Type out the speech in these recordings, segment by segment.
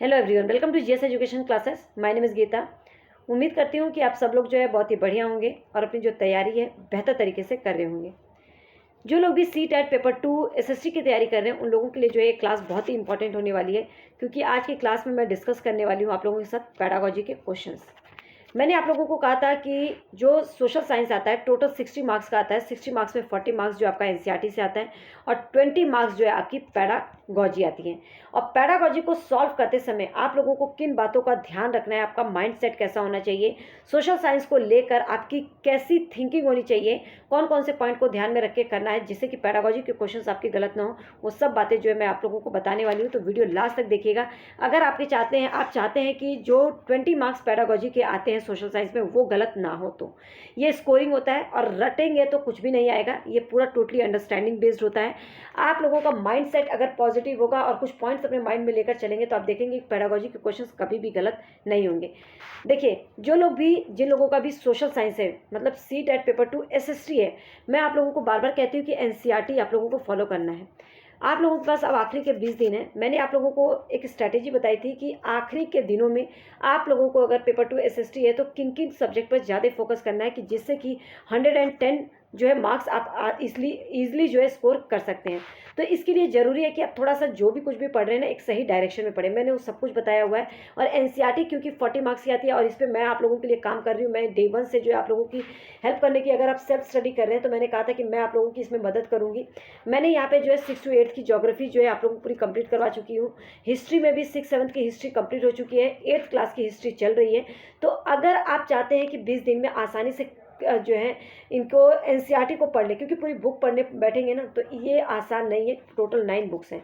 Hello everyone, welcome to GS education classes. My name is Geeta. उम्मीद करती हूँ कि आप सब लोग जो है बहुत ही बढ़िया होंगे और अपनी जो तैयारी है बेहतर तरीके से कर रहे होंगे। जो लोग भी सी टेट पेपर 2 एसएसटी की तैयारी कर रहे हैं उन लोगों के लिए जो है क्लास बहुत ही इंपॉर्टेंट होने वाली है, क्योंकि आज की क्लास में मैं डिस्कस करने वाली हूँ आप लोगों के साथ पैडागोजी के क्वेश्चंस। मैंने आप लोगों को कहा था कि जो सोशल साइंस आता है टोटल 60 मार्क्स का आता है। 60 मार्क्स में 40 मार्क्स जो आपका एनसीईआरटी से आता है और 20 मार्क्स जो है आपकी पैडागोजी आती है। और पैडागोजी को सॉल्व करते समय आप लोगों को किन बातों का ध्यान रखना है, आपका माइंडसेट कैसा होना चाहिए, सोशल साइंस को लेकर आपकी कैसी थिंकिंग होनी चाहिए, कौन कौन से पॉइंट को ध्यान में रख के करना है जिससे कि पैडागोजी के क्वेश्चंस आपके गलत ना हो, वो सब बातें जो है मैं आप लोगों को बताने वाली हूँ। तो वीडियो लास्ट तक देखिएगा। अगर आप चाहते हैं कि जो 20 मार्क्स पैडागोजी के आते हैं सोशल साइंस में वो गलत ना हो, तो ये स्कोरिंग होता है और रटेंगे तो कुछ भी नहीं आएगा। ये पूरा टोटली अंडरस्टैंडिंग बेस्ड होता है। आप लोगों का माइंडसेट अगर पॉजिटिव होगा और कुछ पॉइंट्स अपने माइंड में लेकर चलेंगे तो आप देखेंगे कि पैडागोजी के क्वेश्चंस कभी भी गलत नहीं होंगे। देखिए, जिन लोगों का भी सोशल साइंस है, मतलब सी टेट पेपर 2 एसएसटी है, मैं आप लोगों को बार बार कहती हूँ कि एनसीईआरटी आप लोगों को फॉलो करना है। आप लोगों के पास अब आखिरी के 20 दिन है। मैंने आप लोगों को एक स्ट्रैटेजी बताई थी कि आखिरी के दिनों में आप लोगों को अगर पेपर 2 एसएसटी है तो किन किन सब्जेक्ट पर ज़्यादा फोकस करना है, कि जिससे कि 110 जो है मार्क्स आप ईजिली जो है स्कोर कर सकते हैं। तो इसके लिए ज़रूरी है कि आप थोड़ा सा जो भी कुछ भी पढ़ रहे हैं ना एक सही डायरेक्शन में पढ़ें। मैंने वो सब कुछ बताया हुआ है। और एनसीईआरटी क्योंकि 40 मार्क्स की आती है और इस पर मैं आप लोगों के लिए काम कर रही हूँ। मैं डे 1 से जो है आप लोगों की हेल्प करने की, अगर आप सेल्फ स्टडी कर रहे हैं तो मैंने कहा था कि मैं आप लोगों की इसमें मदद करूँगी। मैंने यहाँ पे जो है 6 to 8 की ज्योग्राफी जो है आप लोगों को पूरी कंप्लीट करवा चुकी हूँ। हिस्ट्री में भी 6-7 की हिस्ट्री कंप्लीट हो चुकी है। 8th क्लास की हिस्ट्री चल रही है। तो अगर आप चाहते हैं कि 20 दिन में आसानी से जो है इनको एनसीईआरटी को पढ़ लें, क्योंकि पूरी बुक पढ़ने बैठेंगे ना तो ये आसान नहीं है। टोटल 9 बुक्स हैं।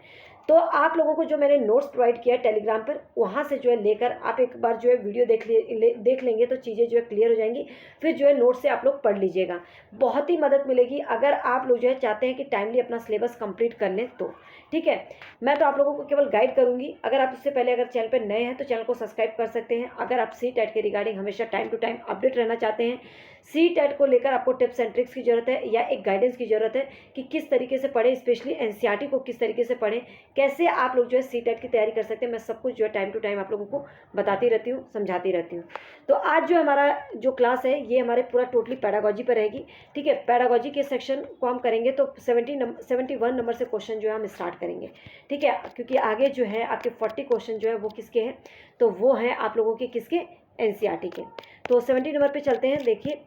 तो आप लोगों को जो मैंने नोट्स प्रोवाइड किया है टेलीग्राम पर, वहाँ से जो है लेकर आप एक बार जो है वीडियो देख लेंगे तो चीज़ें जो है क्लियर हो जाएंगी। फिर जो है नोट से आप लोग पढ़ लीजिएगा, बहुत ही मदद मिलेगी अगर आप लोग जो है चाहते हैं कि टाइमली अपना सिलेबस कंप्लीट कर लें तो। ठीक है, मैं तो आप लोगों को केवल गाइड करूंगी। अगर आप उससे पहले अगर चैनल पर नए हैं तो चैनल को सब्सक्राइब कर सकते हैं। अगर आप सी टेट के रिगार्डिंग हमेशा टाइम टू टाइम अपडेट रहना चाहते हैं, सी टेट को लेकर आपको टिप्स एंड ट्रिक्स की ज़रूरत है या एक गाइडेंस की ज़रूरत है कि किस तरीके से पढ़ें, स्पेशली एनसीईआरटी को किस तरीके से पढ़ें, कैसे आप लोग जो है सी टेट की तैयारी कर सकते हैं, मैं सब कुछ जो है टाइम टू टाइम आप लोगों को बताती रहती हूँ, समझाती रहती हूँ। तो आज जो हमारा जो क्लास है ये हमारे पूरा टोटली पैडागोजी पर रहेगी। ठीक है, पैडागोजी के सेक्शन को हम करेंगे तो 71 नंबर से क्वेश्चन जो है हम स्टार्ट करेंगे। ठीक है, क्योंकि आगे जो है आपके 40 क्वेश्चन जो है वो किसके हैं, तो वो हैं आप लोगों के किसके, एनसीईआरटी के। तो 70 नंबर पे चलते हैं। देखिए,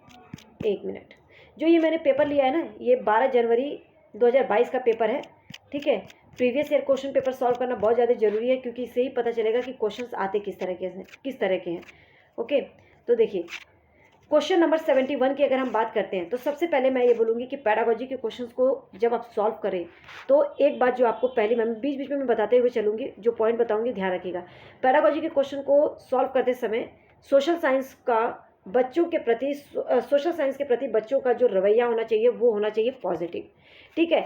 एक मिनट, जो ये मैंने पेपर लिया है ना, ये 12 जनवरी 2022 का पेपर है। ठीक है, previous year question paper solve करना बहुत ज़्यादा जरूरी है, क्योंकि इससे ही पता चलेगा कि क्वेश्चंस आते किस तरह के हैं। ओके, तो देखिए क्वेश्चन नंबर 71 की अगर हम बात करते हैं तो सबसे पहले मैं ये बोलूँगी कि पैडागोजी के क्वेश्चंस को जब आप सॉल्व करें तो एक बात जो आपको पहले मैं बीच बीच में मैं बताते हुए चलूँगी, जो पॉइंट बताऊँगी ध्यान रखिएगा। पैडागोजी के क्वेश्चन को सॉल्व करते समय सोशल साइंस के प्रति बच्चों का जो रवैया होना चाहिए वो होना चाहिए पॉजिटिव। ठीक है,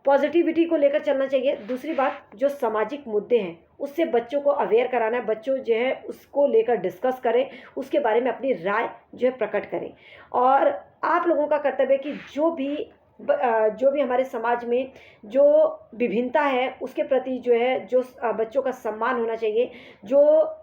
पॉजिटिविटी को लेकर चलना चाहिए। दूसरी बात, जो सामाजिक मुद्दे हैं उससे बच्चों को अवेयर कराना है। बच्चों जो है उसको लेकर डिस्कस करें, उसके बारे में अपनी राय जो है प्रकट करें। और आप लोगों का कर्तव्य है कि जो भी हमारे समाज में जो विभिन्नता है उसके प्रति जो है जो बच्चों का सम्मान होना चाहिए। जो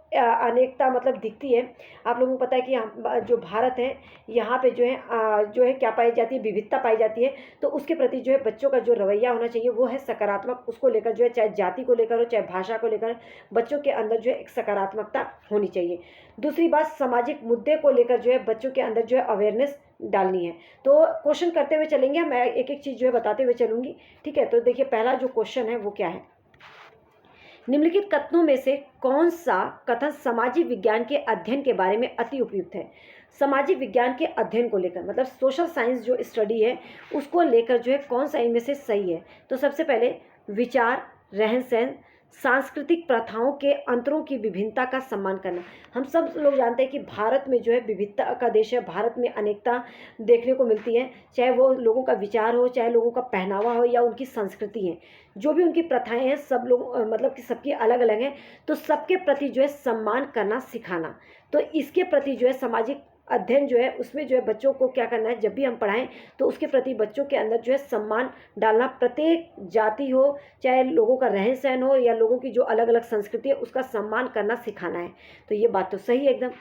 अनेकता मतलब दिखती है, आप लोगों को पता है कि हम जो भारत है यहाँ पे जो है क्या पाई जाती है, विविधता पाई जाती है। तो उसके प्रति जो है बच्चों का जो रवैया होना चाहिए वो है सकारात्मक। उसको लेकर जो है चाहे जाति को लेकर हो चाहे भाषा को लेकर, बच्चों के अंदर जो है एक सकारात्मकता होनी चाहिए। दूसरी बात, सामाजिक मुद्दे को लेकर जो है बच्चों के अंदर जो है अवेयरनेस डालनी है। तो क्वेश्चन करते हुए चलेंगे, मैं एक एक चीज़ जो है बताते हुए चलूँगी। ठीक है, तो देखिए पहला जो क्वेश्चन है वो क्या है, निम्नलिखित कथनों में से कौन सा कथन सामाजिक विज्ञान के अध्ययन के बारे में अति उपयुक्त है। सामाजिक विज्ञान के अध्ययन को लेकर मतलब सोशल साइंस जो स्टडी है उसको लेकर जो है कौन सा इनमें से सही है। तो सबसे पहले, विचार, रहन सहन, सांस्कृतिक प्रथाओं के अंतरों की विभिन्नता का सम्मान करना। हम सब लोग जानते हैं कि भारत में जो है विविधता का देश है। भारत में अनेकता देखने को मिलती है, चाहे वो लोगों का विचार हो, चाहे लोगों का पहनावा हो या उनकी संस्कृति है, जो भी उनकी प्रथाएं हैं, सब लोग मतलब कि सबकी अलग अलग हैं। तो सबके प्रति जो है सम्मान करना सिखाना, तो इसके प्रति जो है सामाजिक अध्ययन जो है उसमें जो है बच्चों को क्या करना है, जब भी हम पढ़ाएं तो उसके प्रति बच्चों के अंदर जो है सम्मान डालना, प्रत्येक जाति हो, चाहे लोगों का रहन सहन हो या लोगों की जो अलग अलग संस्कृति है उसका सम्मान करना सिखाना है। तो ये बात तो सही है एकदम।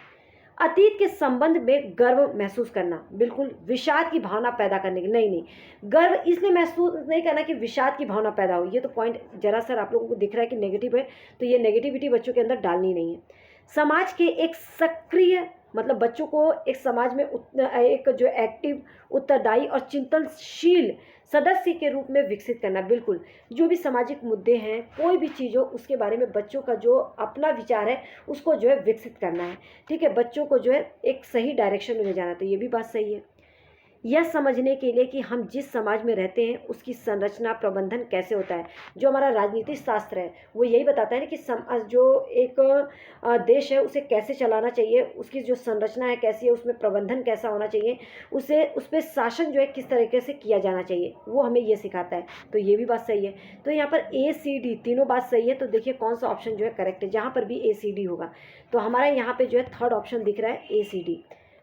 अतीत के संबंध में गर्व महसूस करना, बिल्कुल विषाद की भावना पैदा करने की नहीं, गर्व इसलिए महसूस नहीं करना कि विषाद की भावना पैदा हो। ये तो पॉइंट जरा सर आप लोगों को दिख रहा है कि नेगेटिव है, तो ये नेगेटिविटी बच्चों के अंदर डालनी नहीं है। समाज के एक सक्रिय, मतलब बच्चों को एक समाज में एक जो एक्टिव, उत्तरदायी और चिंतनशील सदस्य के रूप में विकसित करना। बिल्कुल जो भी सामाजिक मुद्दे हैं, कोई भी चीज़ हो, उसके बारे में बच्चों का जो अपना विचार है उसको जो है विकसित करना है। ठीक है, बच्चों को जो है एक सही डायरेक्शन में ले जाना। तो ये भी बात सही है। यह समझने के लिए कि हम जिस समाज में रहते हैं उसकी संरचना प्रबंधन कैसे होता है। जो हमारा राजनीतिक शास्त्र है वो यही बताता है ना कि जो एक देश है उसे कैसे चलाना चाहिए, उसकी जो संरचना है कैसी है, उसमें प्रबंधन कैसा होना चाहिए, उस पर शासन जो है किस तरीके से किया जाना चाहिए, वो हमें ये सिखाता है। तो ये भी बात सही है। तो यहाँ पर ACD तीनों बात सही है। तो देखिए कौन सा ऑप्शन जो है करेक्ट है, जहाँ पर भी ACD होगा। तो हमारा यहाँ पर जो है थर्ड ऑप्शन दिख रहा है ACD।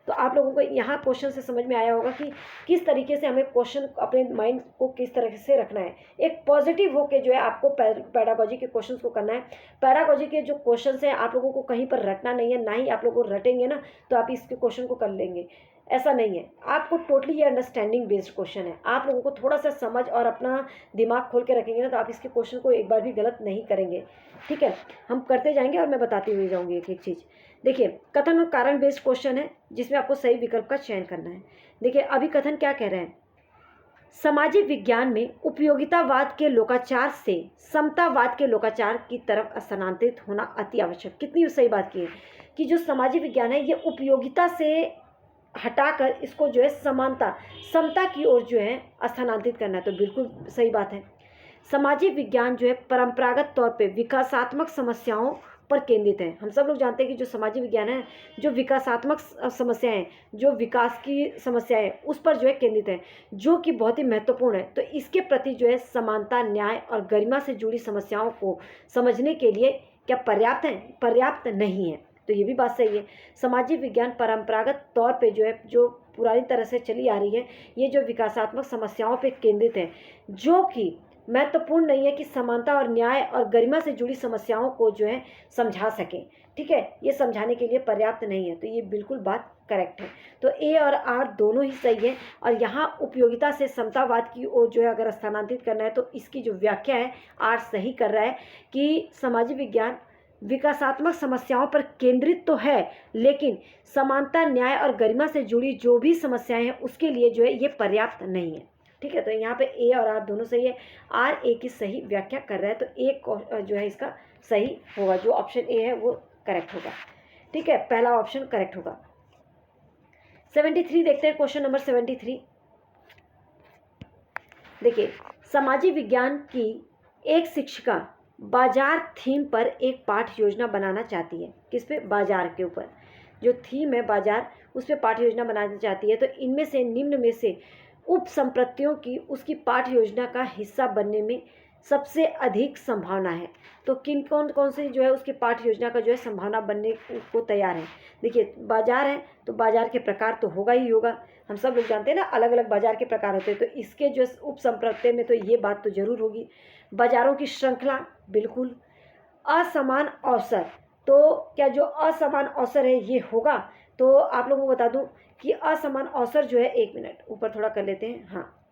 तो आप लोगों को यहाँ क्वेश्चन से समझ में आया होगा कि किस तरीके से हमें क्वेश्चन अपने माइंड को किस तरह से रखना है। एक पॉजिटिव होके जो है आपको पैडागोजी के क्वेश्चंस को करना है। पैडागोजी के जो क्वेश्चंस हैं आप लोगों को कहीं पर रटना नहीं है, ना ही आप लोगों को रटेंगे ना तो आप इसके क्वेश्चन को कर लेंगे, ऐसा नहीं है। आपको टोटली ये अंडरस्टैंडिंग बेस्ड क्वेश्चन है। आप लोगों को थोड़ा सा समझ और अपना दिमाग खोल के रखेंगे ना तो आप इसके क्वेश्चन को एक बार भी गलत नहीं करेंगे। ठीक है, हम करते जाएंगे और मैं बताती हुई जाऊँगी एक एक चीज़। देखिए कथन और कारण बेस्ड क्वेश्चन है जिसमें आपको सही विकल्प का चयन करना है। देखिए अभी कथन क्या कह रहे हैं, सामाजिक विज्ञान में उपयोगितावाद के लोकाचार से समतावाद के लोकाचार की तरफ स्थानांतरित होना अति आवश्यक। कितनी सही बात की है कि जो सामाजिक विज्ञान है ये उपयोगिता से हटाकर इसको जो है समानता समता की ओर जो है स्थानांतरित करना है। तो बिल्कुल सही बात है। सामाजिक विज्ञान जो है परंपरागत तौर पे विकासात्मक समस्याओं पर केंद्रित है। हम सब लोग जानते हैं कि जो सामाजिक विज्ञान है जो विकासात्मक समस्याएं, जो विकास की समस्याएं उस पर जो है केंद्रित है, जो कि बहुत ही महत्वपूर्ण है। तो इसके प्रति जो है समानता, न्याय और गरिमा से जुड़ी समस्याओं को समझने के लिए क्या पर्याप्त है? पर्याप्त नहीं है। तो ये भी बात सही है। सामाजिक विज्ञान परंपरागत तौर पे जो है, जो पुरानी तरह से चली आ रही है, ये जो विकासात्मक समस्याओं पे केंद्रित है, जो कि महत्वपूर्ण नहीं है कि समानता और न्याय और गरिमा से जुड़ी समस्याओं को जो है समझा सके। ठीक है, ये समझाने के लिए पर्याप्त नहीं है। तो ये बिल्कुल बात करेक्ट है। तो A और R दोनों ही सही है। और यहाँ उपयोगिता से समतावाद की ओर जो है अगर स्थानांतरित करना है तो इसकी जो व्याख्या है R सही कर रहा है कि सामाजिक विज्ञान विकासात्मक समस्याओं पर केंद्रित तो है, लेकिन समानता, न्याय और गरिमा से जुड़ी जो भी समस्याएं हैं उसके लिए जो है ये पर्याप्त नहीं है। ठीक है, तो यहाँ पे A और R दोनों सही है। R A की सही व्याख्या कर रहा है, तो A जो है इसका सही होगा, जो ऑप्शन A है वो करेक्ट होगा। ठीक है, पहला ऑप्शन करेक्ट होगा। 73 देखते हैं, क्वेश्चन नंबर 73। देखिए, सामाजिक विज्ञान की एक शिक्षिका बाजार थीम पर एक पाठ योजना बनाना चाहती है। किस पे? बाजार के ऊपर जो थीम है बाजार, उस पर पाठ योजना बनाना चाहती है। तो इनमें से निम्न में से उप संप्रत्तियों की उसकी पाठ योजना का हिस्सा बनने में सबसे अधिक संभावना है। तो कौन से जो है उसकी पाठ योजना का जो है संभावना बनने को तैयार है। देखिए बाजार है तो बाजार के प्रकार तो होगा ही होगा, हम सब लोग जानते हैं ना, अलग अलग बाजार के प्रकार होते हैं। तो इसके जो उप संप्रत्ति में तो ये बात तो जरूर होगी। बाजारों की श्रृंखला, बिल्कुल। असमान अवसर, तो क्या जो असमान अवसर है ये होगा? तो आप लोगों को बता दूं कि असमान अवसर जो है, एक मिनट ऊपर थोड़ा कर लेते हैं, हाँ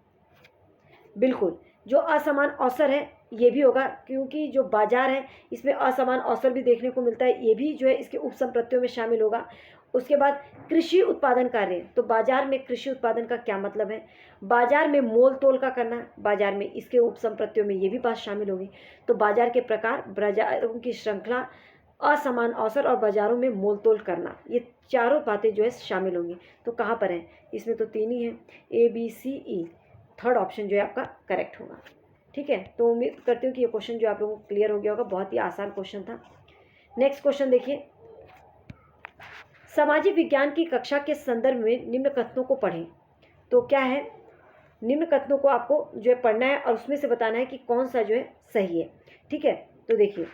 बिल्कुल, जो असमान अवसर है ये भी होगा, क्योंकि जो बाजार है इसमें असमान अवसर भी देखने को मिलता है, ये भी जो है इसके उप संप्रत्तियों में शामिल होगा। उसके बाद कृषि उत्पादन कार्य, तो बाजार में कृषि उत्पादन का क्या मतलब है? बाजार में मोल तोल का करना, बाजार में इसके उप संप्रत्तियों में ये भी बात शामिल होगी। तो बाजार के प्रकार, बाजारों की श्रृंखला, असमान अवसर और बाजारों में मोल तोल करना, ये चारों बातें जो है शामिल होंगी। तो कहाँ पर है? इसमें तो तीन ही है, ABCE, थर्ड ऑप्शन जो है आपका करेक्ट होगा। ठीक है, तो उम्मीद करती हूँ कि ये क्वेश्चन जो आप लोगों को क्लियर हो गया होगा, बहुत ही आसान क्वेश्चन था। नेक्स्ट क्वेश्चन देखिए, सामाजिक विज्ञान की कक्षा के संदर्भ में निम्न कथनों को पढ़ें। तो क्या है? निम्न कथनों को आपको जो है पढ़ना है और उसमें से बताना है कि कौन सा जो है सही है। ठीक है, तो देखिए,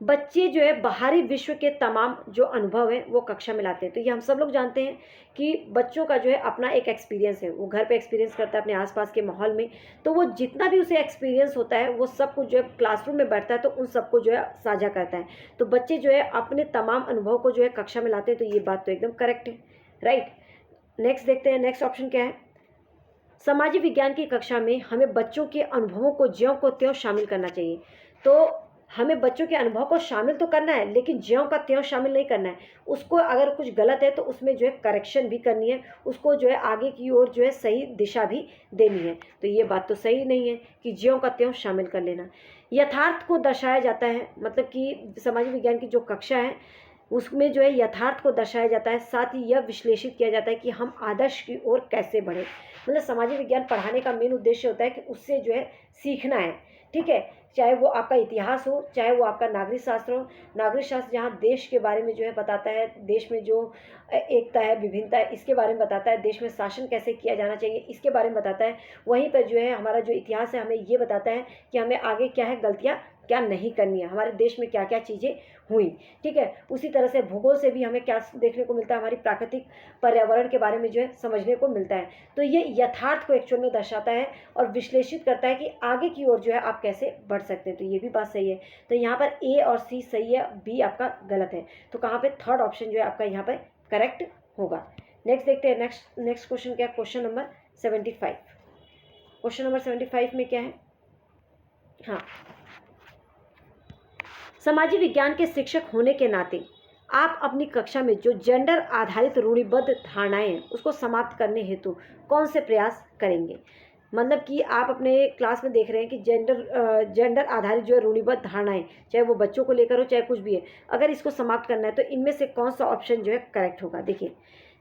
बच्चे जो है बाहरी विश्व के तमाम जो अनुभव है वो कक्षा में लाते हैं। तो ये हम सब लोग जानते हैं कि बच्चों का जो है अपना एक एक्सपीरियंस है, वो घर पे एक्सपीरियंस करता है अपने आसपास के माहौल में, तो वो जितना भी उसे एक्सपीरियंस होता है वो सब कुछ जो है क्लासरूम में बैठता है तो उन सबको जो है साझा करता है। तो बच्चे जो है अपने तमाम अनुभव को जो है कक्षा में लाते हैं, तो ये बात तो एकदम करेक्ट है, राइट। नेक्स्ट देखते हैं, नेक्स्ट ऑप्शन क्या है। सामाजिक विज्ञान की कक्षा में हमें बच्चों के अनुभवों को ज्यों को त्यों शामिल करना चाहिए। तो हमें बच्चों के अनुभव को शामिल तो करना है, लेकिन ज्यों का त्यों शामिल नहीं करना है। उसको अगर कुछ गलत है तो उसमें जो है करेक्शन भी करनी है, उसको जो है आगे की ओर जो है सही दिशा भी देनी है। तो ये बात तो सही नहीं है कि ज्यों का त्यों शामिल कर लेना। यथार्थ को दर्शाया जाता है, मतलब कि सामाजिक विज्ञान की जो कक्षा है उसमें जो है यथार्थ को दर्शाया जाता है, साथ ही यह विश्लेषित किया जाता है कि हम आदर्श की ओर कैसे बढ़े। मतलब सामाजिक विज्ञान पढ़ाने का मेन उद्देश्य होता है कि उससे जो है सीखना है, ठीक है। चाहे वो आपका इतिहास हो, चाहे वो आपका नागरिक शास्त्र हो। नागरिक शास्त्र जहाँ देश के बारे में जो है बताता है, देश में जो एकता है, विभिन्नता है, इसके बारे में बताता है। देश में शासन कैसे किया जाना चाहिए इसके बारे में बताता है। वहीं पर जो है हमारा जो इतिहास है हमें ये बताता है कि हमें आगे क्या है गलतियाँ क्या नहीं करनी है, हमारे देश में क्या क्या चीज़ें हुई, ठीक है। उसी तरह से भूगोल से भी हमें क्या देखने को मिलता है, हमारी प्राकृतिक पर्यावरण के बारे में जो है समझने को मिलता है। तो ये यथार्थ को एक्चुअल में दर्शाता है और विश्लेषित करता है कि आगे की ओर जो है आप कैसे बढ़ सकते हैं। तो ये भी बात सही है। तो यहाँ पर ए और सी सही है, बी आपका गलत है। तो कहाँ पे थर्ड ऑप्शन जो है आपका यहाँ पर करेक्ट होगा। नेक्स्ट देखते हैं, नेक्स्ट क्वेश्चन क्या है, क्वेश्चन नंबर 75। क्वेश्चन नंबर 75 में क्या है, हाँ, सामाजिक विज्ञान के शिक्षक होने के नाते आप अपनी कक्षा में जो जेंडर आधारित रूढ़िबद्ध धारणाएं हैं उसको समाप्त करने हेतु कौन से प्रयास करेंगे। मतलब कि आप अपने क्लास में देख रहे हैं कि जेंडर आधारित जो है रूढ़िबद्ध धारणाएं, चाहे वो बच्चों को लेकर हो चाहे कुछ भी है, अगर इसको समाप्त करना है तो इनमें से कौन सा ऑप्शन जो है करेक्ट होगा। देखिए,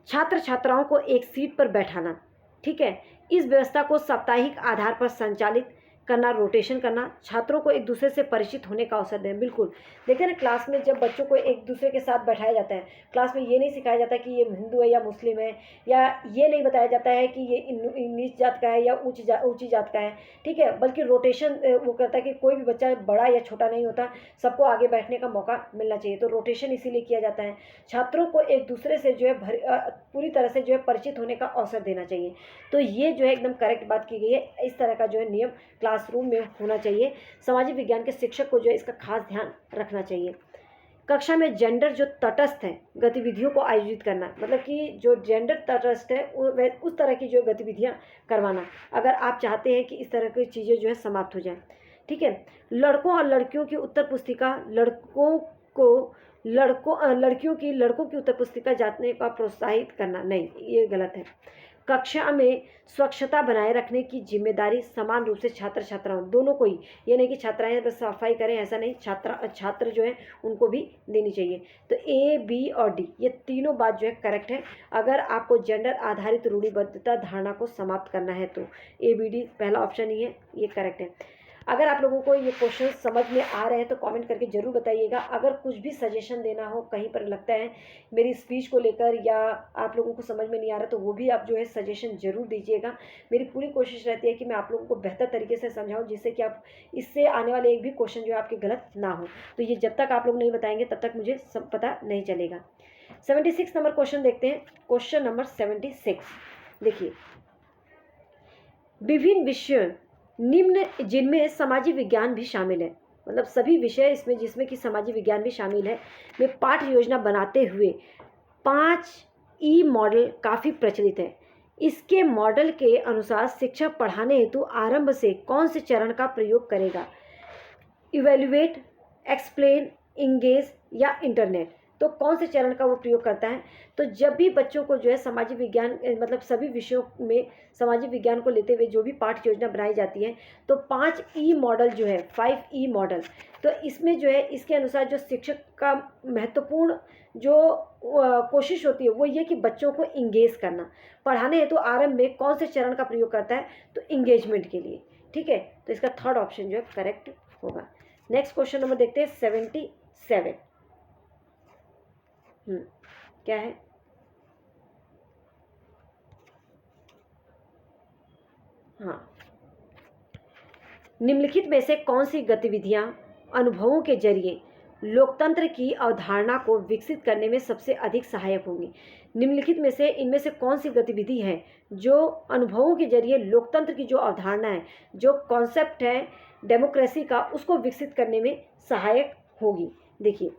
छात्र छात्राओं को एक सीट पर बैठाना, ठीक है, इस व्यवस्था को साप्ताहिक आधार पर संचालित करना, रोटेशन करना, छात्रों को एक दूसरे से परिचित होने का अवसर दें। बिल्कुल, देखिए ना, क्लास में जब बच्चों को एक दूसरे के साथ बैठाया जाता है, क्लास में ये नहीं सिखाया जाता कि ये हिंदू है या मुस्लिम है, या ये नहीं बताया जाता है कि ये नीच जात का है या ऊंची जात का है, ठीक है, बल्कि रोटेशन वो करता है कि कोई भी बच्चा बड़ा या छोटा नहीं होता, सबको आगे बैठने का मौका मिलना चाहिए। तो रोटेशन इसीलिए किया जाता है, छात्रों को एक दूसरे से जो है पूरी तरह से जो है परिचित होने का अवसर देना चाहिए। तो ये जो है एकदम करेक्ट बात की गई है। इस तरह का जो है नियम क्लासरूम में होना चाहिए। सामाजिक विज्ञान के शिक्षक को जो है इसका खास ध्यान रखना चाहिए। कक्षा में जेंडर जो तटस्थ है गतिविधियों को आयोजित करना, मतलब कि जो जेंडर तटस्थ है उस तरह की जो गतिविधियां करवाना, अगर आप चाहते हैं कि इस तरह की चीज़ें जो है समाप्त हो जाएं, ठीक है। लड़कों और लड़कियों की उत्तर पुस्तिका, लड़कियों की लड़कों की उत्तर पुस्तिका जांचने का प्रोत्साहित करना, नहीं, ये गलत है। कक्षा में स्वच्छता बनाए रखने की जिम्मेदारी समान रूप से छात्र छात्राओं दोनों को ही, ये नहीं कि छात्राएं बस सफाई करें, ऐसा नहीं, छात्र जो है उनको भी देनी चाहिए। तो ए, बी और डी ये तीनों बात जो है करेक्ट है। अगर आपको जेंडर आधारित रूढ़िबद्धता धारणा को समाप्त करना है तो ए, बी, डी पहला ऑप्शन ही है, ये करेक्ट है। अगर आप लोगों को ये क्वेश्चन समझ में आ रहे हैं तो कमेंट करके ज़रूर बताइएगा। अगर कुछ भी सजेशन देना हो, कहीं पर लगता है मेरी स्पीच को लेकर या आप लोगों को समझ में नहीं आ रहा, तो वो भी आप जो है सजेशन ज़रूर दीजिएगा। मेरी पूरी कोशिश रहती है कि मैं आप लोगों को बेहतर तरीके से समझाऊँ, जिससे कि आप इससे आने वाले एक भी क्वेश्चन जो है आपके गलत ना हो। तो ये जब तक आप लोग नहीं बताएंगे तब तक मुझे सब पता नहीं चलेगा। 76 नंबर क्वेश्चन देखते हैं। क्वेश्चन नंबर 76 देखिए, विभिन्न विषय निम्न जिनमें सामाजिक विज्ञान भी शामिल है, मतलब सभी विषय इसमें जिसमें कि सामाजिक विज्ञान भी शामिल है, में पाठ्य योजना बनाते हुए 5E मॉडल काफ़ी प्रचलित है। इसके मॉडल के अनुसार शिक्षक पढ़ाने हेतु आरंभ से कौन से चरण का प्रयोग करेगा, इवेल्युएट, एक्सप्लेन, इंगेज या इंटरनेट। तो कौन से चरण का वो प्रयोग करता है। तो जब भी बच्चों को जो है सामाजिक विज्ञान मतलब सभी विषयों में सामाजिक विज्ञान को लेते हुए जो भी पाठ्य योजना बनाई जाती है, तो 5E मॉडल जो है, 5E मॉडल, तो इसमें जो है इसके अनुसार जो शिक्षक का महत्वपूर्ण जो कोशिश होती है वो ये कि बच्चों को इंगेज करना, पढ़ाने हेतु आरंभ में कौन से चरण का प्रयोग करता है, तो इंगेजमेंट के लिए, ठीक है। तो इसका थर्ड ऑप्शन जो है करेक्ट होगा। नेक्स्ट क्वेश्चन नंबर देखते हैं 77। क्या है, हाँ, निम्नलिखित में से कौन सी गतिविधियां अनुभवों के जरिए लोकतंत्र की अवधारणा को विकसित करने में सबसे अधिक सहायक होंगी? निम्नलिखित में से इनमें से कौन सी गतिविधि है जो अनुभवों के जरिए लोकतंत्र की जो अवधारणा है, जो कॉन्सेप्ट है डेमोक्रेसी का, उसको विकसित करने में सहायक होगी? देखिए,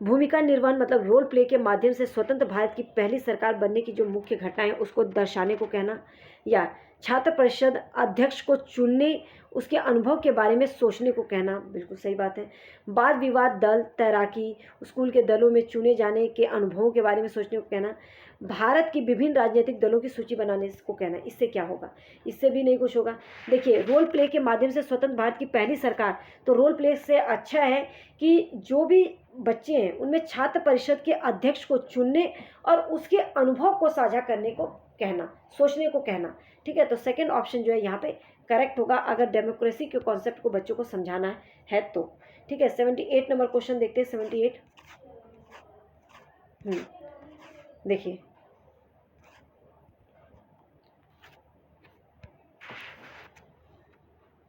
भूमिका निर्वहन मतलब रोल प्ले के माध्यम से स्वतंत्र भारत की पहली सरकार बनने की जो मुख्य घटनाएं उसको दर्शाने को कहना, या छात्र परिषद अध्यक्ष को चुनने उसके अनुभव के बारे में सोचने को कहना, बिल्कुल सही बात है। वाद विवाद दल, तैराकी, स्कूल के दलों में चुने जाने के अनुभवों के बारे में सोचने को कहना, भारत की विभिन्न राजनीतिक दलों की सूची बनाने को कहना। इससे क्या होगा? इससे भी नहीं कुछ होगा। देखिए, रोल प्ले के माध्यम से स्वतंत्र भारत की पहली सरकार, तो रोल प्ले से अच्छा है कि जो भी बच्चे हैं उनमें छात्र परिषद के अध्यक्ष को चुनने और उसके अनुभव को साझा करने को कहना, सोचने को कहना। ठीक है, तो सेकंड ऑप्शन जो है यहाँ पे करेक्ट होगा अगर डेमोक्रेसी के कॉन्सेप्ट को बच्चों को समझाना है तो। ठीक है, 78 नंबर क्वेश्चन देखते हैं। 78 देखिए,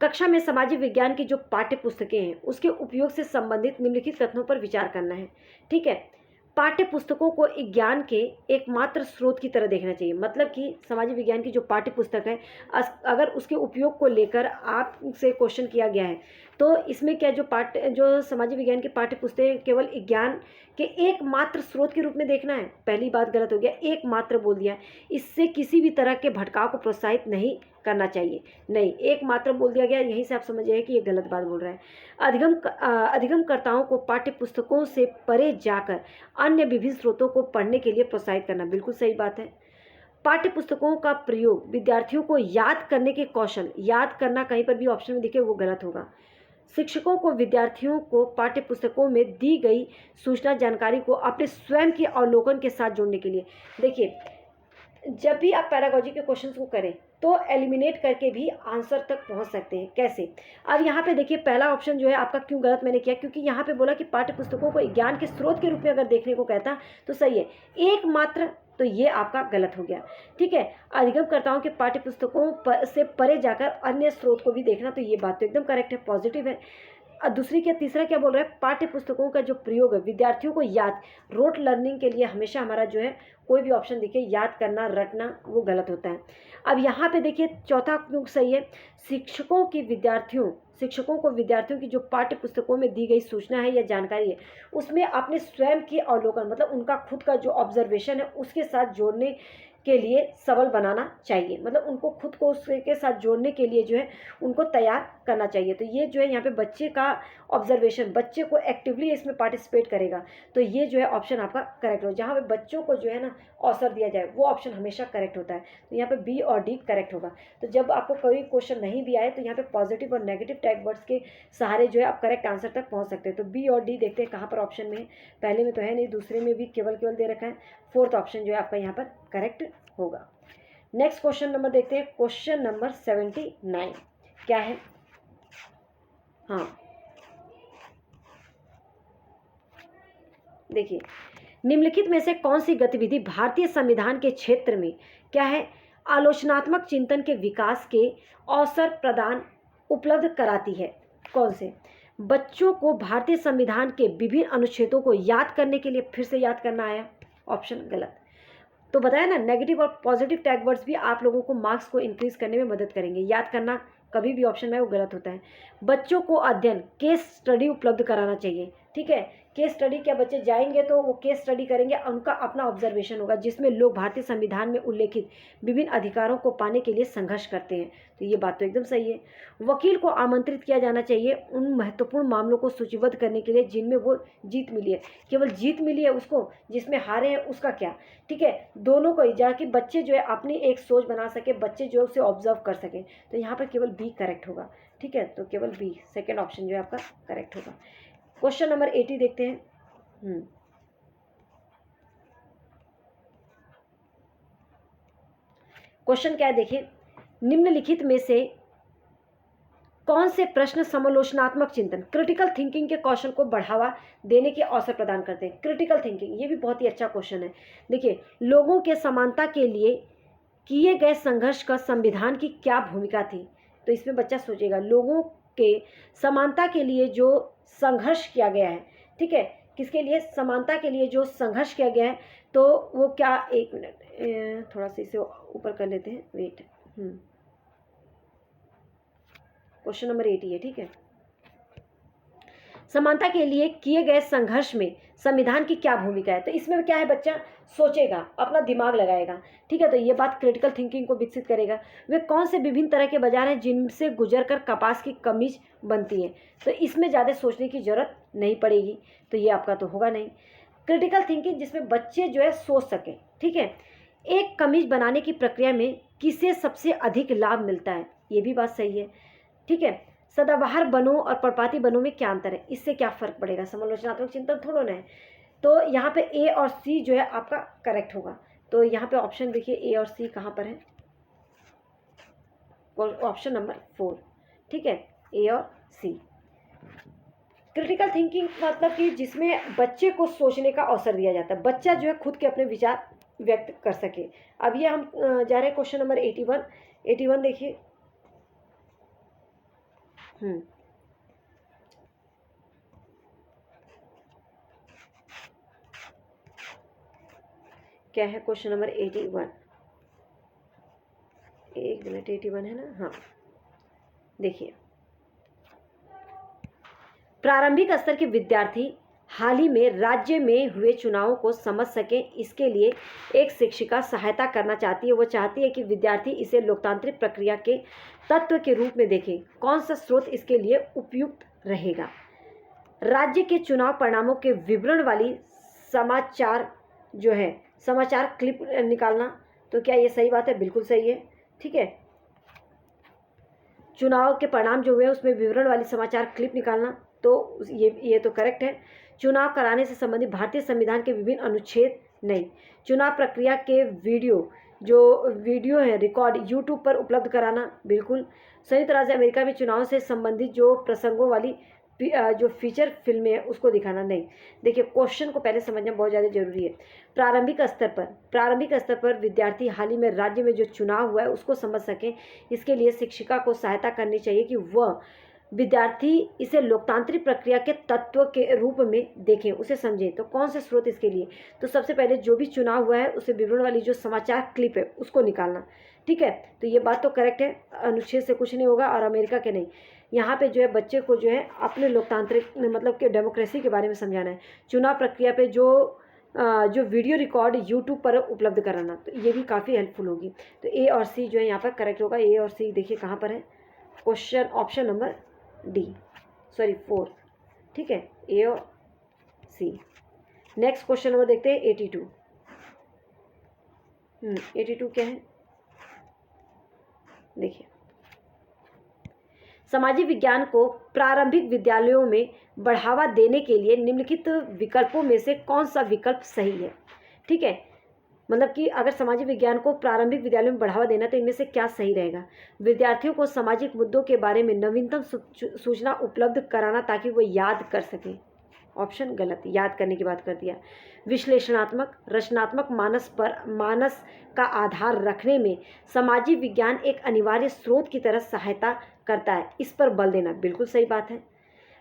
कक्षा में सामाजिक विज्ञान की जो पाठ्य पुस्तकें हैं उसके उपयोग से संबंधित निम्नलिखित कथनों पर विचार करना है। ठीक है, पाठ्य पुस्तकों को ज्ञान के एकमात्र स्रोत की तरह देखना चाहिए। मतलब कि सामाजिक विज्ञान की जो पाठ्य पुस्तक है, अगर उसके उपयोग को लेकर आपसे क्वेश्चन किया गया है तो इसमें क्या, जो सामाजिक विज्ञान की पाठ्य पुस्तकें केवल ज्ञान के एकमात्र स्रोत के रूप में देखना है। पहली बात गलत हो गया, एकमात्र बोल दिया। इससे किसी भी तरह के भटकाव को प्रोत्साहित नहीं करना चाहिए। नहीं, एकमात्र बोल दिया गया, यहीं से आप समझ जाइए कि ये गलत बात बोल रहा है। अधिगमकर्ताओं को पाठ्य पुस्तकों से परे जाकर अन्य विभिन्न स्रोतों को पढ़ने के लिए प्रोत्साहित करना, बिल्कुल सही बात है। पाठ्य पुस्तकों का प्रयोग विद्यार्थियों को याद करने के कौशल, याद करना कहीं पर भी ऑप्शन में दिखे वो गलत होगा। शिक्षकों को विद्यार्थियों को पाठ्य पुस्तकों में दी गई सूचना जानकारी को अपने स्वयं के अवलोकन के साथ जोड़ने के लिए। देखिए, जब भी आप पैडागोजी के क्वेश्चंस को करें तो एलिमिनेट करके भी आंसर तक पहुंच सकते हैं। कैसे? अब यहाँ पे देखिए, पहला ऑप्शन जो है आपका क्यों गलत मैंने किया, क्योंकि यहाँ पे बोला कि पाठ्य पुस्तकों को ज्ञान के स्रोत के रूप में अगर देखने को कहता तो सही है, एकमात्र, तो ये आपका गलत हो गया। ठीक है, अधिगमकर्ताओं के पाठ्य पुस्तकों से परे जाकर अन्य स्रोत को भी देखना, तो ये बात तो एकदम करेक्ट है, पॉजिटिव है। दूसरी क्या, तीसरा क्या बोल रहा है, पाठ्य पुस्तकों का जो प्रयोग है विद्यार्थियों को याद, रोट लर्निंग के लिए हमेशा हमारा जो है कोई भी ऑप्शन दिखे याद करना, रटना, वो गलत होता है। अब यहाँ पे देखिए चौथा क्यों सही है, शिक्षकों को विद्यार्थियों की जो पाठ्य पुस्तकों में दी गई सूचना है या जानकारी है उसमें अपने स्वयं की अवलोकन, मतलब उनका खुद का जो ऑब्जर्वेशन है उसके साथ जोड़ने के लिए सबल बनाना चाहिए। मतलब उनको खुद को उसके साथ जोड़ने के लिए जो है उनको तैयार करना चाहिए। तो ये जो है यहाँ पे बच्चे का ऑब्जर्वेशन, बच्चे को एक्टिवली इसमें पार्टिसिपेट करेगा, तो ये जो है ऑप्शन आपका करेक्ट हो। जहाँ पे बच्चों को जो है ना अवसर दिया जाए वो ऑप्शन हमेशा करेक्ट होता है। तो यहाँ पे बी और डी करेक्ट होगा। तो जब आपको कोई क्वेश्चन नहीं भी आए तो यहाँ पे पॉजिटिव और नेगेटिव टैग वर्ड्स के सहारे जो है आप करेक्ट आंसर तक पहुँच सकते हैं। तो बी और डी देखते हैं कहाँ पर ऑप्शन में है। पहले में तो है नहीं, दूसरे में भी केवल दे रखा है। फोर्थ ऑप्शन जो है आपका यहाँ पर करेक्ट होगा। नेक्स्ट क्वेश्चन नंबर देखते हैं, क्वेश्चन नंबर 79 क्या है? हाँ, देखिए, निम्नलिखित में से कौन सी गतिविधि भारतीय संविधान के क्षेत्र में क्या है, आलोचनात्मक चिंतन के विकास के अवसर प्रदान उपलब्ध कराती है? कौन से? बच्चों को भारतीय संविधान के विभिन्न अनुच्छेदों को याद करने के लिए, फिर से याद करना आया, ऑप्शन गलत। तो बताया ना, नेगेटिव और पॉजिटिव टैग वर्ड्स भी आप लोगों को मार्क्स को इंक्रीज करने में मदद करेंगे। याद करना कभी भी ऑप्शन में वो गलत होता है। बच्चों को अध्ययन, केस स्टडी उपलब्ध कराना चाहिए। ठीक है, केस स्टडी क्या, बच्चे जाएंगे तो वो केस स्टडी करेंगे, उनका अपना ऑब्जर्वेशन होगा जिसमें लोग भारतीय संविधान में उल्लेखित विभिन्न अधिकारों को पाने के लिए संघर्ष करते हैं। तो ये बात तो एकदम सही है। वकील को आमंत्रित किया जाना चाहिए उन महत्वपूर्ण मामलों को सूचीबद्ध करने के लिए जिनमें वो जीत मिली है। केवल जीत मिली है उसको, जिसमें हारे हैं उसका क्या? ठीक है, दोनों को, जाके बच्चे जो है अपनी एक सोच बना सके, बच्चे जो है उसे ऑब्जर्व कर सके। तो यहाँ पर केवल बी करेक्ट होगा। ठीक है, तो केवल बी, सेकेंड ऑप्शन जो है आपका करेक्ट होगा। क्वेश्चन नंबर 80 देखते हैं। क्वेश्चन क्या है देखिए, निम्नलिखित में से कौन से प्रश्न समालोचनात्मक चिंतन, क्रिटिकल थिंकिंग के कौशल को बढ़ावा देने के अवसर प्रदान करते हैं? क्रिटिकल थिंकिंग, ये भी बहुत ही अच्छा क्वेश्चन है। देखिए, लोगों के समानता के लिए किए गए संघर्ष का संविधान की क्या भूमिका थी? तो इसमें बच्चा सोचेगा, लोगों के समानता के लिए जो संघर्ष किया गया है, ठीक है, किसके लिए, समानता के लिए जो संघर्ष किया गया है, तो वो क्या, एक मिनट थोड़ा सा इसे ऊपर कर लेते हैं, वेट। क्वेश्चन नंबर 80 है, ठीक है। समानता के लिए किए गए संघर्ष में संविधान की क्या भूमिका है, तो इसमें क्या है, बच्चा सोचेगा, अपना दिमाग लगाएगा, ठीक है। तो ये बात क्रिटिकल थिंकिंग को विकसित करेगा। वे कौन से विभिन्न तरह के बाजार हैं जिनसे गुजरकर कपास की कमीज बनती है, तो इसमें ज़्यादा सोचने की जरूरत नहीं पड़ेगी, तो ये आपका तो होगा नहीं। क्रिटिकल थिंकिंग जिसमें बच्चे जो है सोच सकें, ठीक है। एक कमीज बनाने की प्रक्रिया में किसे सबसे अधिक लाभ मिलता है, ये भी बात सही है, ठीक है। सदाबहार वनों और पर्णपाती वनों में क्या अंतर है, इससे क्या फर्क पड़ेगा, समालोचनात्मक चिंतन थोड़ा ना है। तो यहाँ पे ए और सी जो है आपका करेक्ट होगा। तो यहाँ पे ऑप्शन देखिए ए और सी कहाँ पर है, ऑप्शन नंबर 4, ठीक है, ए और सी। क्रिटिकल थिंकिंग मतलब कि जिसमें बच्चे को सोचने का अवसर दिया जाता है, बच्चा जो है खुद के अपने विचार व्यक्त कर सके। अब ये हम जा रहे हैं क्वेश्चन नंबर 81 देखिए। क्या है क्वेश्चन नंबर 81, एक मिनट, 81 है ना, हाँ। देखिए, प्रारंभिक स्तर के विद्यार्थी हाल ही में राज्य में हुए चुनावों को समझ सकें, इसके लिए एक शिक्षिका सहायता करना चाहती है। वो चाहती है कि विद्यार्थी इसे लोकतांत्रिक प्रक्रिया के तत्व के रूप में देखें। कौन सा स्रोत इसके लिए उपयुक्त रहेगा, राज्य के चुनाव परिणामों के विवरण वाली समाचार जो है, समाचार क्लिप निकालना, तो क्या ये सही बात है, बिल्कुल सही है, ठीक है। चुनाव के परिणाम जो हुए उसमें विवरण वाली समाचार क्लिप निकालना, तो ये तो करेक्ट है। चुनाव कराने से संबंधित भारतीय संविधान के विभिन्न अनुच्छेद नहीं। चुनाव प्रक्रिया के वीडियो है रिकॉर्ड यूट्यूब पर उपलब्ध कराना, बिल्कुल। संयुक्त राज्य अमेरिका में चुनाव से संबंधित जो प्रसंगों वाली जो फीचर फिल्में है उसको दिखाना, नहीं। देखिए, क्वेश्चन को पहले समझना बहुत ज़्यादा जरूरी है। प्रारंभिक स्तर पर विद्यार्थी हाल ही में राज्य में जो चुनाव हुआ है उसको समझ सकें, इसके लिए शिक्षिका को सहायता करनी चाहिए कि वह विद्यार्थी इसे लोकतांत्रिक प्रक्रिया के तत्व के रूप में देखें, उसे समझें। तो कौन से स्रोत इसके लिए, तो सबसे पहले जो भी चुनाव हुआ है उसे विवरण वाली जो समाचार क्लिप है उसको निकालना, ठीक है। तो ये बात तो करेक्ट है, अनुच्छेद से कुछ नहीं होगा और अमेरिका के नहीं। यहाँ पे जो है बच्चे को जो है अपने लोकतांत्रिक मतलब कि डेमोक्रेसी के बारे में समझाना है। चुनाव प्रक्रिया पे जो वीडियो रिकॉर्ड यूट्यूब पर उपलब्ध कराना, तो ये भी काफ़ी हेल्पफुल होगी। तो ए और सी जो है यहाँ पर करेक्ट होगा। ए और सी देखिए कहाँ पर है, question option number D, sorry 4, ठीक है, ए और सी। नेक्स्ट क्वेश्चन नंबर देखते हैं 82। 82 क्या है, देखिए, सामाजिक विज्ञान को प्रारंभिक विद्यालयों में बढ़ावा देने के लिए निम्नलिखित विकल्पों में से कौन सा विकल्प सही है, ठीक है। मतलब कि अगर सामाजिक विज्ञान को प्रारंभिक विद्यालयों में बढ़ावा देना तो इनमें से क्या सही रहेगा, विद्यार्थियों को सामाजिक मुद्दों के बारे में नवीनतम सूचना उपलब्ध कराना ताकि वो याद कर सकें, ऑप्शन गलत, याद करने की बात कर दिया। विश्लेषणात्मक रचनात्मक मानस का आधार रखने में सामाजिक विज्ञान एक अनिवार्य स्रोत की तरह सहायता करता है, इस पर बल देना, बिल्कुल सही बात है।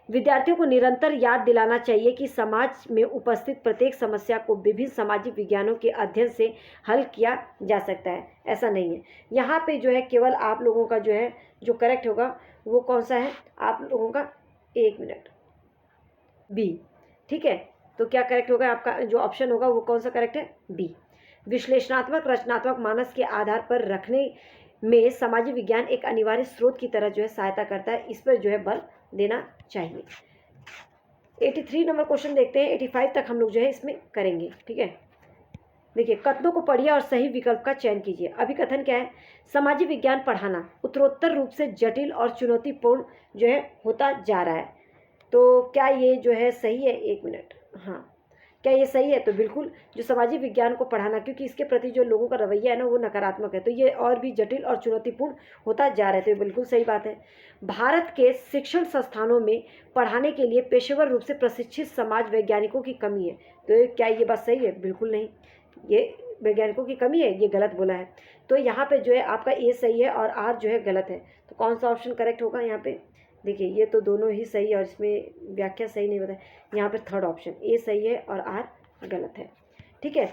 विद्यार्थियों को निरंतर याद दिलाना चाहिए कि समाज में उपस्थित प्रत्येक समस्या को विभिन्न सामाजिक विज्ञानों के अध्ययन से हल किया जा सकता है, ऐसा नहीं है। यहाँ पे जो है केवल आप लोगों का जो है जो करेक्ट होगा वो कौन सा है, आप लोगों का, एक मिनट, बी, ठीक है। तो क्या करेक्ट होगा आपका, जो ऑप्शन होगा वो कौन सा करेक्ट है, बी। विश्लेषणात्मक रचनात्मक मानस के आधार पर रखने में सामाजिक विज्ञान एक अनिवार्य स्रोत की तरह जो है सहायता करता है, इस पर जो है बल देना चाहिए। 83 नंबर क्वेश्चन देखते हैं, 85 तक हम लोग जो है इसमें करेंगे, ठीक है। देखिए, कथनों को पढ़िए और सही विकल्प का चयन कीजिए। अभिकथन क्या है, सामाजिक विज्ञान पढ़ाना उत्तरोत्तर रूप से जटिल और चुनौतीपूर्ण जो है होता जा रहा है, तो क्या ये जो है सही है, एक मिनट, हाँ, क्या ये सही है, तो बिल्कुल, जो सामाजिक विज्ञान को पढ़ाना, क्योंकि इसके प्रति जो लोगों का रवैया है ना वो नकारात्मक है, तो ये और भी जटिल और चुनौतीपूर्ण होता जा रहा है, तो ये बिल्कुल सही बात है। भारत के शिक्षण संस्थानों में पढ़ाने के लिए पेशेवर रूप से प्रशिक्षित समाज वैज्ञानिकों की कमी है, तो क्या ये बात सही है, बिल्कुल नहीं, ये वैज्ञानिकों की कमी है, ये गलत बोला है। तो यहाँ पे जो है आपका ए सही है और आर जो है गलत है, तो कौन सा ऑप्शन करेक्ट होगा यहाँ पे, देखिए ये तो दोनों ही सही है और इसमें व्याख्या सही नहीं बताए। यहाँ पे थर्ड ऑप्शन ए सही है और आर गलत है। ठीक है,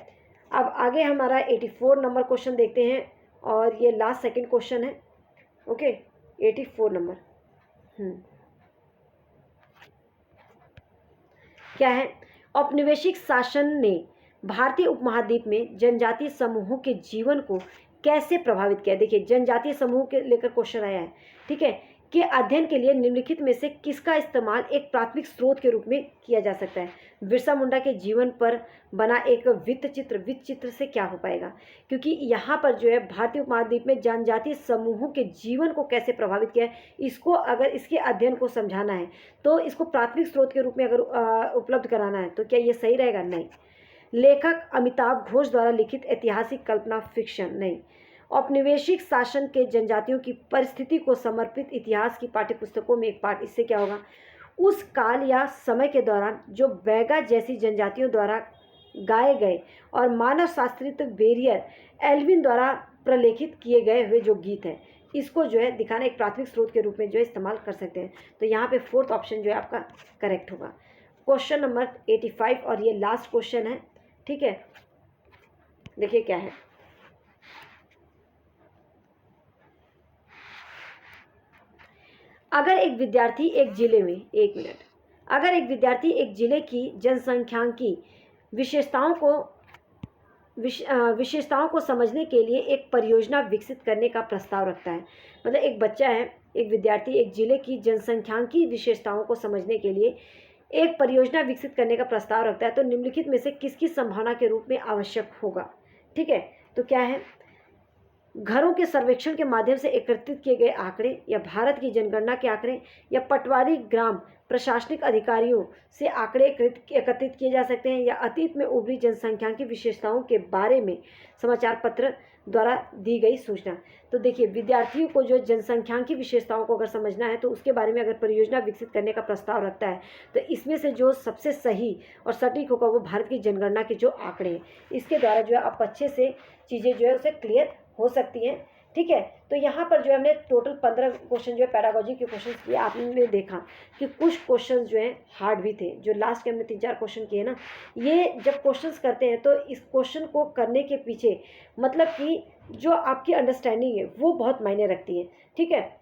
अब आगे हमारा 84 नंबर क्वेश्चन देखते हैं और ये लास्ट सेकंड क्वेश्चन है। ओके, 84 नंबर क्या है? औपनिवेशिक शासन ने भारतीय उपमहाद्वीप में जनजातीय समूहों के जीवन को कैसे प्रभावित किया? देखिए जनजातीय समूह के लेकर क्वेश्चन आया है, ठीक है, के अध्ययन के लिए निम्नलिखित में से किसका इस्तेमाल एक प्राथमिक स्रोत के रूप में किया जा सकता है? बिरसा मुंडा के जीवन पर बना एक वित्त चित्र से क्या हो पाएगा? क्योंकि यहाँ पर जो है भारतीय उपमहाद्वीप में जनजातीय समूहों के जीवन को कैसे प्रभावित किया है, इसको अगर इसके अध्ययन को समझाना है तो इसको प्राथमिक स्रोत के रूप में अगर उपलब्ध कराना है तो क्या ये सही रहेगा? नहीं। लेखक अमिताभ घोष द्वारा लिखित ऐतिहासिक कल्पना फिक्शन? नहीं। औपनिवेशिक शासन के जनजातियों की परिस्थिति को समर्पित इतिहास की पाठ्यपुस्तकों में एक पाठ, इससे क्या होगा? उस काल या समय के दौरान जो बैगा जैसी जनजातियों द्वारा गाए गए और मानव शास्त्रित बेरियर एल्विन द्वारा प्रलेखित किए गए हुए जो गीत हैं, इसको जो है दिखाना एक प्राथमिक स्रोत के रूप में जो है इस्तेमाल कर सकते हैं। तो यहाँ पे फोर्थ ऑप्शन जो है आपका करेक्ट होगा। क्वेश्चन नंबर 85 और ये लास्ट क्वेश्चन है, ठीक है, देखिए क्या है। अगर एक विद्यार्थी एक जिले में, एक मिनट, अगर एक विद्यार्थी एक जिले की जनसंख्यांकी विशेषताओं को समझने के लिए एक परियोजना विकसित करने का प्रस्ताव रखता है, मतलब एक बच्चा है, एक विद्यार्थी एक जिले की जनसंख्यांकी विशेषताओं को समझने के लिए एक परियोजना विकसित करने का प्रस्ताव रखता है, तो निम्नलिखित में से किसकी संभावना के रूप में आवश्यक होगा? ठीक है, तो क्या है? घरों के सर्वेक्षण के माध्यम से एकत्रित किए गए आंकड़े, या भारत की जनगणना के आंकड़े, या पटवारी ग्राम प्रशासनिक अधिकारियों से आंकड़े एकत्रित किए जा सकते हैं, या अतीत में उभरी जनसंख्या की विशेषताओं के बारे में समाचार पत्र द्वारा दी गई सूचना। तो देखिए विद्यार्थियों को जो जनसंख्या की विशेषताओं को अगर समझना है तो उसके बारे में अगर परियोजना विकसित करने का प्रस्ताव रखता है तो इसमें से जो सबसे सही और सटीक होगा वो भारत की जनगणना के जो आंकड़े हैं, इसके द्वारा जो है आप अच्छे से चीज़ें जो है उसे क्लियर हो सकती हैं। ठीक है, तो यहाँ पर जो है हमने टोटल 15 क्वेश्चन जो है पैडागोजी के क्वेश्चन किए। आपने देखा कि कुछ क्वेश्चन जो हैं हार्ड भी थे, जो लास्ट के हमने 3-4 क्वेश्चन किए ना, ये जब क्वेश्चंस करते हैं तो इस क्वेश्चन को करने के पीछे मतलब कि जो आपकी अंडरस्टैंडिंग है वो बहुत मायने रखती है। ठीक है,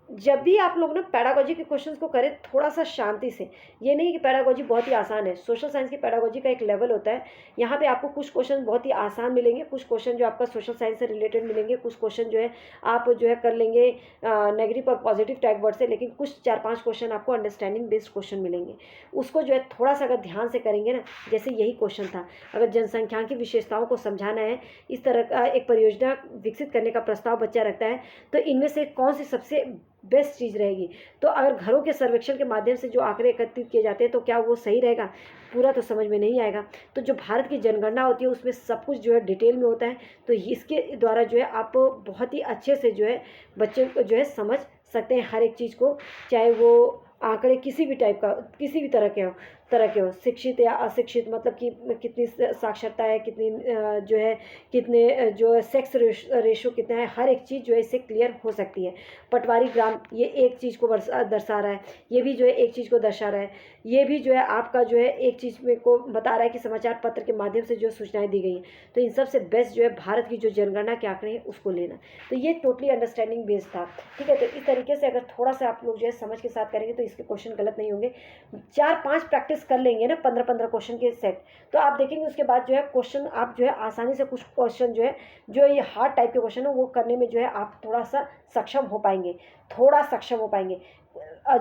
जब भी आप लोग ना पैडागोजी के क्वेश्चंस को करें थोड़ा सा शांति से, ये नहीं कि पैडागोजी बहुत ही आसान है। सोशल साइंस की पैडागोजी का एक लेवल होता है, यहाँ पे आपको कुछ क्वेश्चन बहुत ही आसान मिलेंगे, कुछ क्वेश्चन जो आपका सोशल साइंस से रिलेटेड मिलेंगे, कुछ क्वेश्चन जो है आप जो है कर लेंगे नेगेटिव और पॉजिटिव टैग वर्ड से, लेकिन कुछ 4-5 क्वेश्चन आपको अंडरस्टैंडिंग बेस्ड क्वेश्चन मिलेंगे। उसको जो है थोड़ा सा अगर ध्यान से करेंगे ना, जैसे यही क्वेश्चन था, अगर जनसंख्या की विशेषताओं को समझाना है, इस तरह का एक परियोजना विकसित करने का प्रस्ताव बच्चा रखता है, तो इनमें से कौन सी सबसे बेस्ट चीज़ रहेगी? तो अगर घरों के सर्वेक्षण के माध्यम से जो आंकड़े एकत्रित किए जाते हैं तो क्या वो सही रहेगा? पूरा तो समझ में नहीं आएगा। तो जो भारत की जनगणना होती है उसमें सब कुछ जो है डिटेल में होता है, तो इसके द्वारा जो है आप बहुत ही अच्छे से जो है बच्चे को जो है समझ सकते हैं हर एक चीज़ को, चाहे वो आंकड़े किसी भी टाइप का, किसी भी तरह के हो, शिक्षित या अशिक्षित, मतलब कि कितनी साक्षरता है, कितनी जो है कितने जो सेक्स रेशो कितना है, हर एक चीज़ जो है इससे क्लियर हो सकती है। पटवारी ग्राम ये एक चीज़ को दर्शा रहा है, ये भी जो है एक चीज़ को दर्शा रहा है, ये भी जो है आपका जो है एक चीज़ में को बता रहा है कि समाचार पत्र के माध्यम से जो सूचनाएं दी गई हैं। तो इन सबसे बेस्ट जो है भारत की जो जनगणना के आंकड़े हैं उसको लेना। तो ये टोटली अंडरस्टैंडिंग बेस्ड था। ठीक है, तो इस तरीके से अगर थोड़ा सा आप लोग जो है समझ के साथ करेंगे तो इसके क्वेश्चन गलत नहीं होंगे। 4-5 प्रैक्टिस कर लेंगे ना 15-15 क्वेश्चन के सेट, तो आप देखेंगे उसके बाद जो है क्वेश्चन आप जो है आसानी से कुछ क्वेश्चन जो है जो ये हार्ड टाइप के क्वेश्चन है वो करने में जो है आप थोड़ा सा सक्षम हो पाएंगे,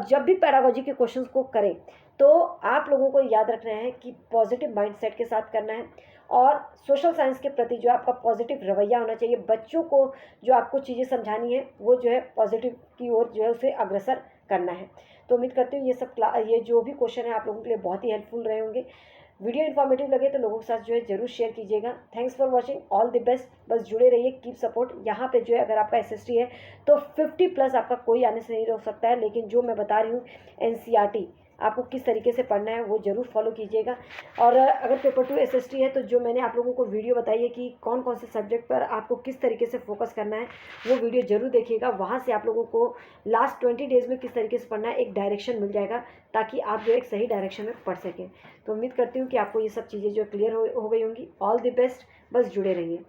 जब भी पैडागोजी के क्वेश्चन को करें तो आप लोगों को याद रखना है कि पॉजिटिव माइंडसेट के साथ करना है और सोशल साइंस के प्रति जो आपका पॉजिटिव रवैया होना चाहिए। बच्चों को जो आपको चीज़ें समझानी है वो जो है पॉजिटिव की ओर जो है उसे अग्रसर करना है। तो उम्मीद करती हूँ ये जो भी क्वेश्चन है आप लोगों के लिए बहुत ही हेल्पफुल रहे होंगे। वीडियो इन्फॉर्मेटिव लगे तो लोगों के साथ जो है जरूर शेयर कीजिएगा। Thanks for watching, all the best. बस जुड़े रहिए, कीप सपोर्ट। यहाँ पे जो है अगर आपका SST है तो 50+ आपका कोई आने से नहीं रोक सकता है, लेकिन जो मैं बता रही हूँ NCERT आपको किस तरीके से पढ़ना है वो ज़रूर फॉलो कीजिएगा। और अगर पेपर 2 एसएसटी है तो जो मैंने आप लोगों को वीडियो बताई है कि कौन कौन से सब्जेक्ट पर आपको किस तरीके से फोकस करना है, वो वीडियो ज़रूर देखिएगा। वहाँ से आप लोगों को लास्ट 20 डेज़ में किस तरीके से पढ़ना है एक डायरेक्शन मिल जाएगा, ताकि आप जो एक सही डायरेक्शन में पढ़ सकें। तो उम्मीद करती हूँ कि आपको ये सब चीज़ें जो क्लियर हो गई होंगी। ऑल द बेस्ट, बस जुड़े रहिए।